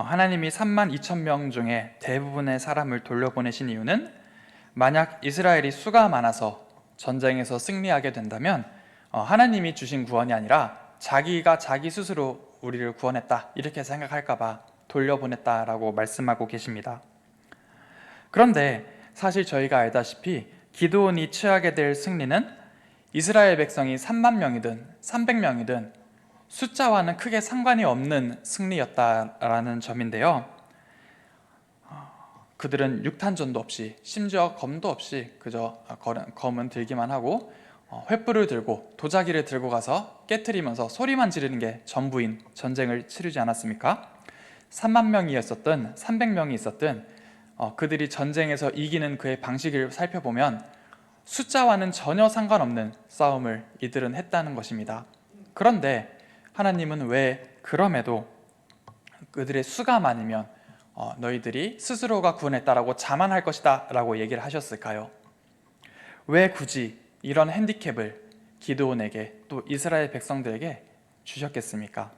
하나님이 3만 2천 명 중에 대부분의 사람을 돌려보내신 이유는 만약 이스라엘이 수가 많아서 전쟁에서 승리하게 된다면 하나님이 주신 구원이 아니라 자기가 자기 스스로 우리를 구원했다 이렇게 생각할까봐 돌려보냈다라고 말씀하고 계십니다. 그런데 사실 저희가 알다시피 기드온이 취하게 될 승리는 이스라엘 백성이 3만 명이든 300명이든 숫자와는 크게 상관이 없는 승리였다라는 점인데요. 그들은 육탄전도 없이 심지어 검도 없이 그저 검은 들기만 하고 횃불을 들고 도자기를 들고 가서 깨트리면서 소리만 지르는 게 전부인 전쟁을 치르지 않았습니까? 3만 명이었었든 300명이 있었든 그들이 전쟁에서 이기는 그의 방식을 살펴보면 숫자와는 전혀 상관없는 싸움을 이들은 했다는 것입니다. 그런데 하나님은 왜 그럼에도 그들의 수가 많으면 너희들이 스스로가 구원했다라고 자만할 것이다 라고 얘기를 하셨을까요? 왜 굳이 이런 핸디캡을 기드온에게 또 이스라엘 백성들에게 주셨겠습니까?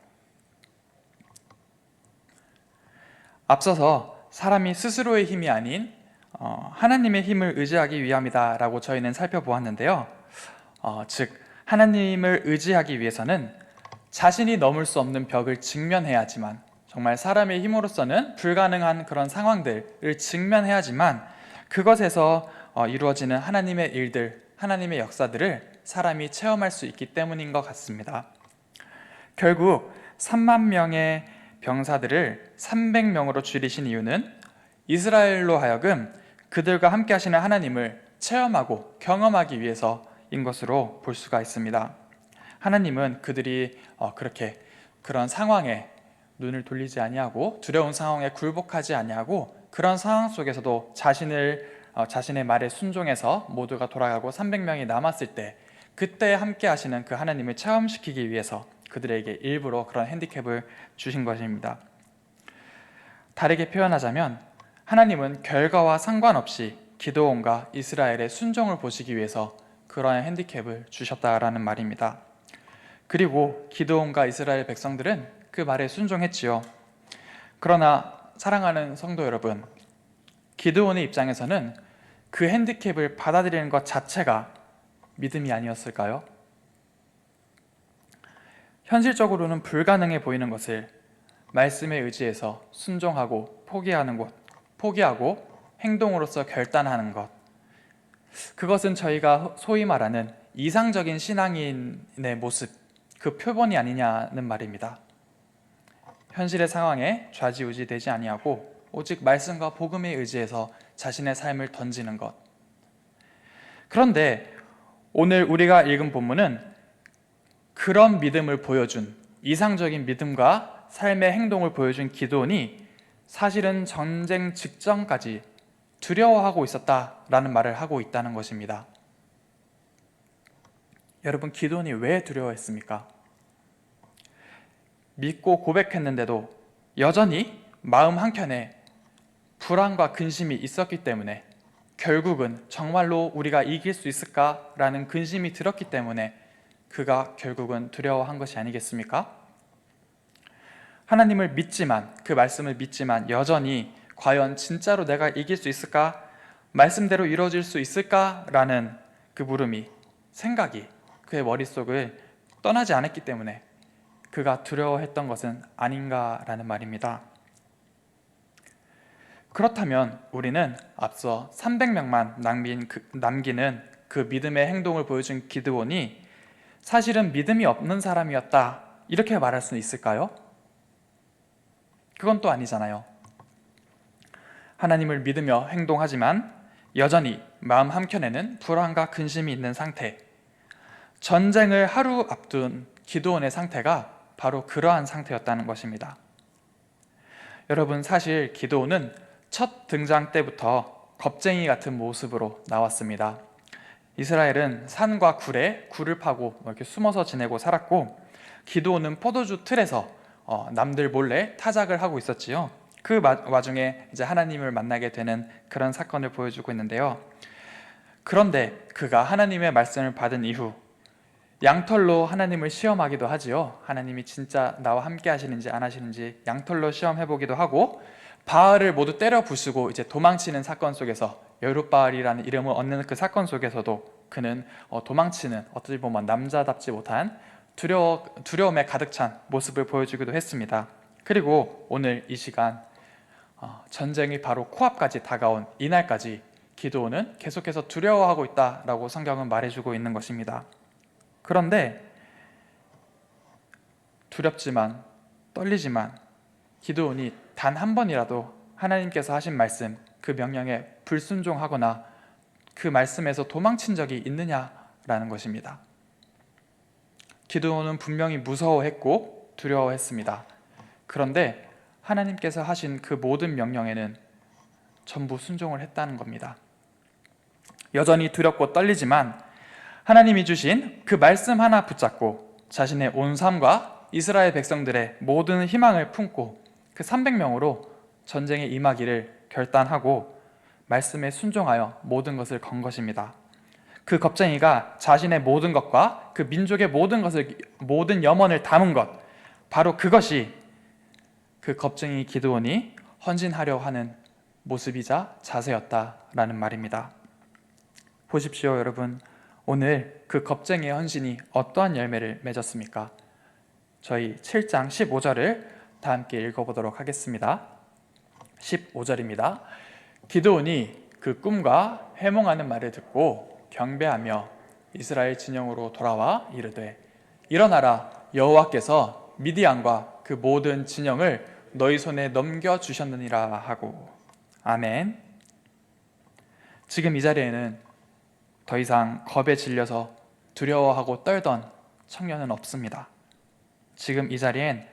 앞서서 사람이 스스로의 힘이 아닌 하나님의 힘을 의지하기 위함이다 라고 저희는 살펴보았는데요. 즉 하나님을 의지하기 위해서는 자신이 넘을 수 없는 벽을 직면해야지만, 정말 사람의 힘으로서는 불가능한 그런 상황들을 직면해야지만 그것에서 이루어지는 하나님의 일들, 하나님의 역사들을 사람이 체험할 수 있기 때문인 것 같습니다. 결국 3만 명의 병사들을 300명으로 줄이신 이유는 이스라엘로 하여금 그들과 함께 하시는 하나님을 체험하고 경험하기 위해서인 것으로 볼 수가 있습니다. 하나님은 그들이 그런 상황에 눈을 돌리지 아니하고 두려운 상황에 굴복하지 아니하고 그런 상황 속에서도 자신의 말에 순종해서 모두가 돌아가고 300명이 남았을 때 그때 함께 하시는 그 하나님을 체험시키기 위해서 그들에게 일부러 그런 핸디캡을 주신 것입니다. 다르게 표현하자면 하나님은 결과와 상관없이 기드온과 이스라엘의 순종을 보시기 위해서 그러한 핸디캡을 주셨다라는 말입니다. 그리고 기드온과 이스라엘 백성들은 그 말에 순종했지요. 그러나 사랑하는 성도 여러분, 기드온의 입장에서는 그 핸디캡을 받아들이는 것 자체가 믿음이 아니었을까요? 현실적으로는 불가능해 보이는 것을 말씀에 의지해서 순종하고 포기하고 행동으로서 결단하는 것, 그것은 저희가 소위 말하는 이상적인 신앙인의 모습, 그 표본이 아니냐는 말입니다. 현실의 상황에 좌지우지 되지 아니하고 오직 말씀과 복음에 의지해서 자신의 삶을 던지는 것. 그런데 오늘 우리가 읽은 본문은 그런 믿음을 보여준, 이상적인 믿음과 삶의 행동을 보여준 기드온이 사실은 전쟁 직전까지 두려워하고 있었다라는 말을 하고 있다는 것입니다. 여러분, 기드온이 왜 두려워했습니까? 믿고 고백했는데도 여전히 마음 한켠에 불안과 근심이 있었기 때문에, 결국은 정말로 우리가 이길 수 있을까라는 근심이 들었기 때문에 그가 결국은 두려워한 것이 아니겠습니까? 하나님을 믿지만, 그 말씀을 믿지만 여전히 과연 진짜로 내가 이길 수 있을까? 말씀대로 이루어질 수 있을까? 라는 그 물음이, 생각이 그의 머릿속을 떠나지 않았기 때문에 그가 두려워했던 것은 아닌가라는 말입니다. 그렇다면 우리는 앞서 300명만 남기는 그 믿음의 행동을 보여준 기드온이 사실은 믿음이 없는 사람이었다, 이렇게 말할 수 있을까요? 그건 또 아니잖아요. 하나님을 믿으며 행동하지만 여전히 마음 한켠에는 불안과 근심이 있는 상태, 전쟁을 하루 앞둔 기드온의 상태가 바로 그러한 상태였다는 것입니다. 여러분, 사실 기드온은 첫 등장 때부터 겁쟁이 같은 모습으로 나왔습니다. 이스라엘은 산과 굴을 파고 이렇게 숨어서 지내고 살았고, 기드온은 포도주 틀에서 남들 몰래 타작을 하고 있었지요. 그 와중에 이제 하나님을 만나게 되는 그런 사건을 보여주고 있는데요. 그런데 그가 하나님의 말씀을 받은 이후 양털로 하나님을 시험하기도 하지요. 하나님이 진짜 나와 함께 하시는지 안 하시는지 양털로 시험해보기도 하고, 바알을 모두 때려 부수고 이제 도망치는 사건 속에서, 여룻바알이라는 이름을 얻는 그 사건 속에서도 그는 도망치는, 어떻게 보면 남자답지 못한 두려움에 가득 찬 모습을 보여주기도 했습니다. 그리고 오늘 이 시간 전쟁이 바로 코앞까지 다가온 이날까지 기드온은 계속해서 두려워하고 있다라고 성경은 말해주고 있는 것입니다. 그런데 두렵지만 떨리지만 기드온이 단 한 번이라도 하나님께서 하신 말씀, 그 명령에 불순종하거나 그 말씀에서 도망친 적이 있느냐라는 것입니다. 기드온은 분명히 무서워했고 두려워했습니다. 그런데 하나님께서 하신 그 모든 명령에는 전부 순종을 했다는 겁니다. 여전히 두렵고 떨리지만 하나님이 주신 그 말씀 하나 붙잡고 자신의 온 삶과 이스라엘 백성들의 모든 희망을 품고 그 300명으로 전쟁에 임하기를 결단하고 말씀에 순종하여 모든 것을 건 것입니다. 그 겁쟁이가 자신의 모든 것과 그 민족의 모든 염원을 담은 것, 바로 그것이 그 겁쟁이 기드온이 헌신하려 하는 모습이자 자세였다라는 말입니다. 보십시오, 여러분. 오늘 그 겁쟁이의 헌신이 어떠한 열매를 맺었습니까? 저희 7장 15절을 다 함께 읽어보도록 하겠습니다. 15절입니다. 기드온이 그 꿈과 해몽하는 말을 듣고 경배하며 이스라엘 진영으로 돌아와 이르되, 일어나라, 여호와께서 미디안과 그 모든 진영을 너희 손에 넘겨주셨느니라 하고. 아멘. 지금 이 자리에는 더 이상 겁에 질려서 두려워하고 떨던 청년은 없습니다. 지금 이 자리엔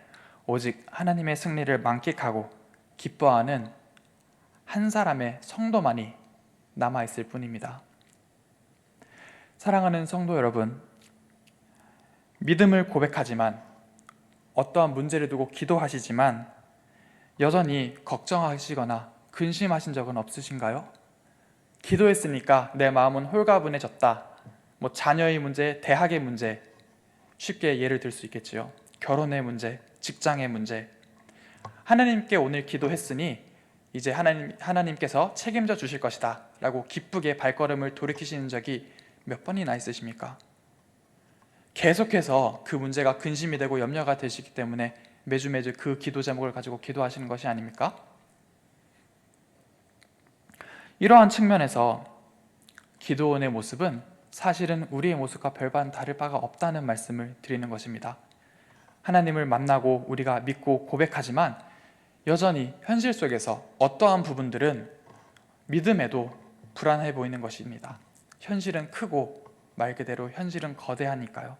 오직 하나님의 승리를 만끽하고 기뻐하는 한 사람의 성도만이 남아있을 뿐입니다. 사랑하는 성도 여러분, 믿음을 고백하지만, 어떠한 문제를 두고 기도하시지만 여전히 걱정하시거나 근심하신 적은 없으신가요? 기도했으니까 내 마음은 홀가분해졌다. 자녀의 문제, 대학의 문제, 쉽게 예를 들 수 있겠지요. 결혼의 문제, 직장의 문제. 하나님께 오늘 기도했으니 이제 하나님께서 책임져 주실 것이다 라고 기쁘게 발걸음을 돌이키시는 적이 몇 번이나 있으십니까? 계속해서 그 문제가 근심이 되고 염려가 되시기 때문에 매주 그 기도 제목을 가지고 기도하시는 것이 아닙니까? 이러한 측면에서 기드온의 모습은 사실은 우리의 모습과 별반 다를 바가 없다는 말씀을 드리는 것입니다. 하나님을 만나고 우리가 믿고 고백하지만 여전히 현실 속에서 어떠한 부분들은 믿음에도 불안해 보이는 것입니다. 현실은 크고 말 그대로 현실은 거대하니까요.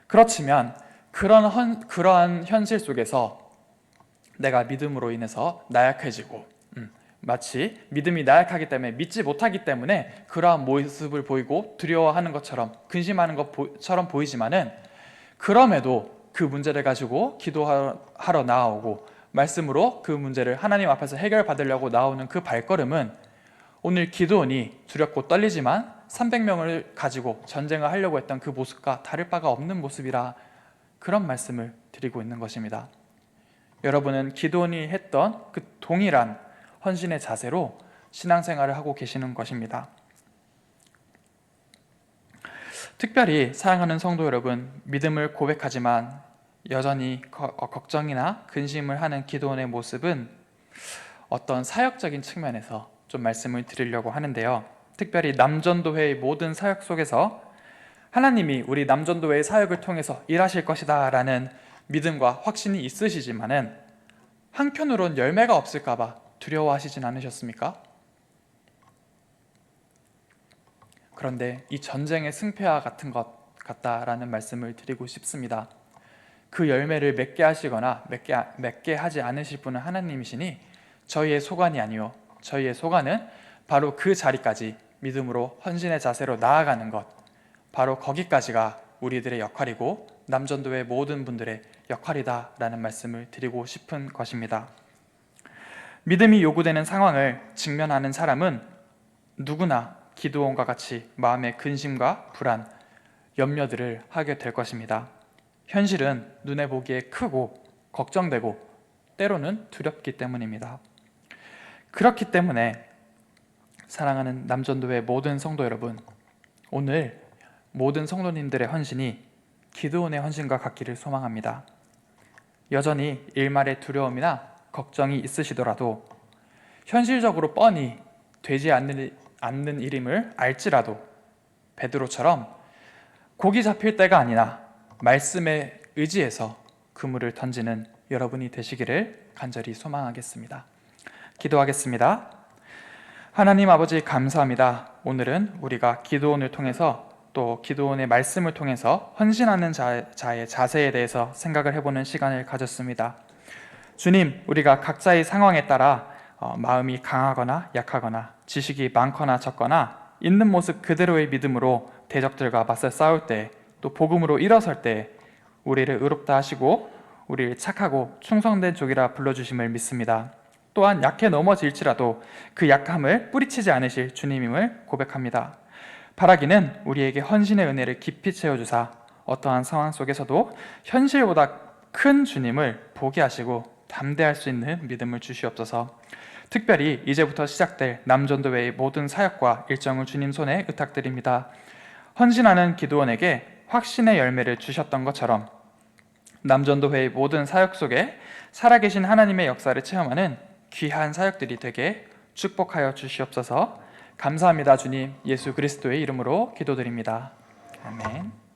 그렇지만 그러한 현실 속에서 내가 믿음으로 인해서 나약해지고, 마치 믿음이 나약하기 때문에, 믿지 못하기 때문에 그러한 모습을 보이고 두려워하는 것처럼, 근심하는 것처럼 보이지만은, 그럼에도 그 문제를 가지고 기도하러 나오고 말씀으로 그 문제를 하나님 앞에서 해결받으려고 나오는 그 발걸음은 오늘 기드온이 두렵고 떨리지만 300명을 가지고 전쟁을 하려고 했던 그 모습과 다를 바가 없는 모습이라, 그런 말씀을 드리고 있는 것입니다. 여러분은 기드온이 했던 그 동일한 헌신의 자세로 신앙생활을 하고 계시는 것입니다. 특별히 사랑하는 성도 여러분, 믿음을 고백하지만 여전히 걱정이나 근심을 하는 기드온의 모습은 어떤 사역적인 측면에서 좀 말씀을 드리려고 하는데요. 특별히 남전도회의 모든 사역 속에서 하나님이 우리 남전도회의 사역을 통해서 일하실 것이다 라는 믿음과 확신이 있으시지만은 한편으론 열매가 없을까 봐 두려워하시진 않으셨습니까? 그런데 이 전쟁의 승패와 같은 것 같다라는 말씀을 드리고 싶습니다. 그 열매를 맺게 하시거나 맺게 하지 않으실 분은 하나님이시니 저희의 소관이 아니요, 저희의 소관은 바로 그 자리까지 믿음으로 헌신의 자세로 나아가는 것, 바로 거기까지가 우리들의 역할이고 남전도의 모든 분들의 역할이다라는 말씀을 드리고 싶은 것입니다. 믿음이 요구되는 상황을 직면하는 사람은 누구나 기드온과 같이 마음의 근심과 불안, 염려들을 하게 될 것입니다. 현실은 눈에 보기에 크고 걱정되고 때로는 두렵기 때문입니다. 그렇기 때문에 사랑하는 남전도회 모든 성도 여러분, 오늘 모든 성도님들의 헌신이 기드온의 헌신과 같기를 소망합니다. 여전히 일말의 두려움이나 걱정이 있으시더라도 현실적으로 뻔히 되지 않는 일임을 알지라도 베드로처럼 고기 잡힐 때가 아니라 말씀에 의지해서 그물을 던지는 여러분이 되시기를 간절히 소망하겠습니다. 기도하겠습니다. 하나님 아버지 감사합니다. 오늘은 우리가 기드온을 통해서 또 기드온의 말씀을 통해서 헌신하는 자의 자세에 대해서 생각을 해보는 시간을 가졌습니다. 주님, 우리가 각자의 상황에 따라 마음이 강하거나 약하거나 지식이 많거나 적거나 있는 모습 그대로의 믿음으로 대적들과 맞서 싸울 때, 또 복음으로 일어설 때 우리를 의롭다 하시고 우리를 착하고 충성된 족이라 불러주심을 믿습니다. 또한 약해 넘어질지라도 그 약함을 뿌리치지 않으실 주님임을 고백합니다. 바라기는 우리에게 헌신의 은혜를 깊이 채워주사 어떠한 상황 속에서도 현실보다 큰 주님을 보게 하시고 담대할 수 있는 믿음을 주시옵소서. 특별히 이제부터 시작될 남전도회의 모든 사역과 일정을 주님 손에 의탁드립니다. 헌신하는 기드온에게 확신의 열매를 주셨던 것처럼 남전도회의 모든 사역 속에 살아계신 하나님의 역사를 체험하는 귀한 사역들이 되게 축복하여 주시옵소서. 감사합니다. 주님, 예수 그리스도의 이름으로 기도드립니다. 아멘.